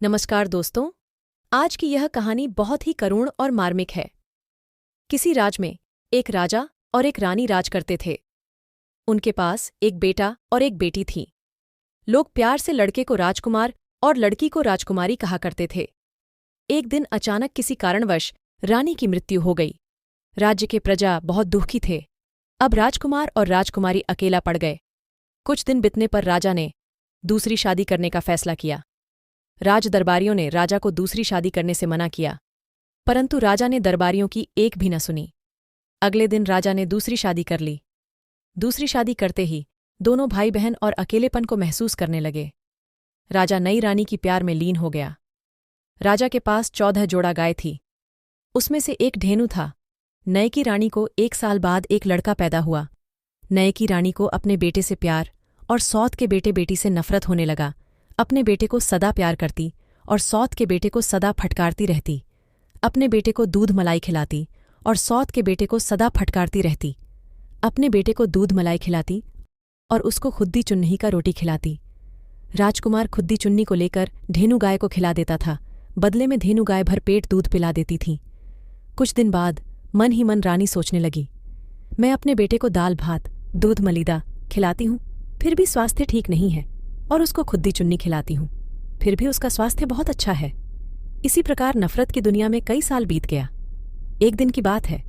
नमस्कार दोस्तों। आज की यह कहानी बहुत ही करुण और मार्मिक है। किसी राज में एक राजा और एक रानी राज करते थे। उनके पास एक बेटा और एक बेटी थी। लोग प्यार से लड़के को राजकुमार और लड़की को राजकुमारी कहा करते थे। एक दिन अचानक किसी कारणवश रानी की मृत्यु हो गई। राज्य के प्रजा बहुत दुखी थे। अब राजकुमार और राजकुमारी अकेला पड़ गए। कुछ दिन बीतने पर राजा ने दूसरी शादी करने का फैसला किया। राज दरबारियों ने राजा को दूसरी शादी करने से मना किया, परंतु राजा ने दरबारियों की एक भी न सुनी। अगले दिन राजा ने दूसरी शादी कर ली। दूसरी शादी करते ही दोनों भाई बहन और अकेलेपन को महसूस करने लगे। राजा नई रानी की प्यार में लीन हो गया। राजा के पास 14 जोड़ा गाय थी। उसमें से एक ढेनू था। नए की रानी को 1 साल बाद एक लड़का पैदा हुआ। नए की रानी को अपने बेटे से प्यार और सौत के बेटे बेटी से नफरत होने लगा। अपने बेटे को सदा प्यार करती और सौत के बेटे को सदा फटकारती रहती। अपने बेटे को दूध मलाई खिलाती और सौत के बेटे को सदा फटकारती रहती। अपने बेटे को दूध मलाई खिलाती और उसको खुद्दी चुन्नी का रोटी खिलाती। राजकुमार खुद्दी चुन्नी को लेकर ढेनू गाय को खिला देता था। बदले में धेनु गाय भर पेट दूध पिला देती थी। कुछ दिन बाद मन ही मन रानी सोचने लगी, मैं अपने बेटे को दाल भात दूध मलीदा खिलाती हूँ, फिर भी स्वास्थ्य ठीक नहीं है, और उसको खुद्दी चुन्नी खिलाती हूँ, फिर भी उसका स्वास्थ्य बहुत अच्छा है। इसी प्रकार नफरत की दुनिया में कई साल बीत गया। एक दिन की बात है।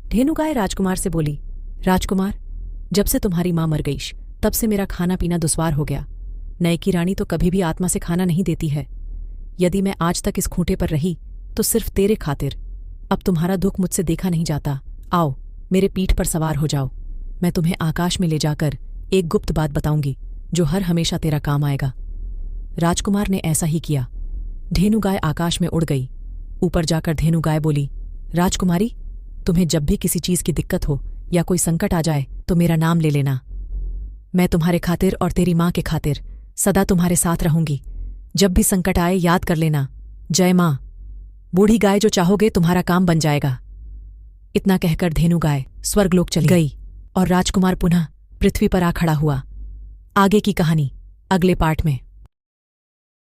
ढेनू गाय राजकुमार से बोली, राजकुमार, जब से तुम्हारी माँ मर गई तब से मेरा खाना पीना दुश्वार हो गया। नए की रानी तो कभी भी आत्मा से खाना नहीं देती है। यदि मैं आज तक इस खूंटे पर रही तो सिर्फ तेरे खातिर। अब तुम्हारा दुख मुझसे देखा नहीं जाता। आओ, मेरे पीठ पर सवार हो जाओ। मैं तुम्हें आकाश में ले जाकर एक गुप्त बात बताऊंगी जो हर हमेशा तेरा काम आएगा। राजकुमार ने ऐसा ही किया। धेनु गाय आकाश में उड़ गई। ऊपर जाकर धेनु गाय बोली, राजकुमारी, तुम्हें जब भी किसी चीज की दिक्कत हो या कोई संकट आ जाए तो मेरा नाम ले लेना। मैं तुम्हारे खातिर और तेरी माँ के खातिर सदा तुम्हारे साथ रहूंगी। जब भी संकट आए याद कर लेना, जय माँ। बूढ़ी गाय, जो चाहोगे तुम्हारा काम बन जाएगा। इतना कहकर धेनु गाय स्वर्गलोक चली गई और राजकुमार पुनः पृथ्वी पर आ खड़ा हुआ। आगे की कहानी अगले पार्ट में।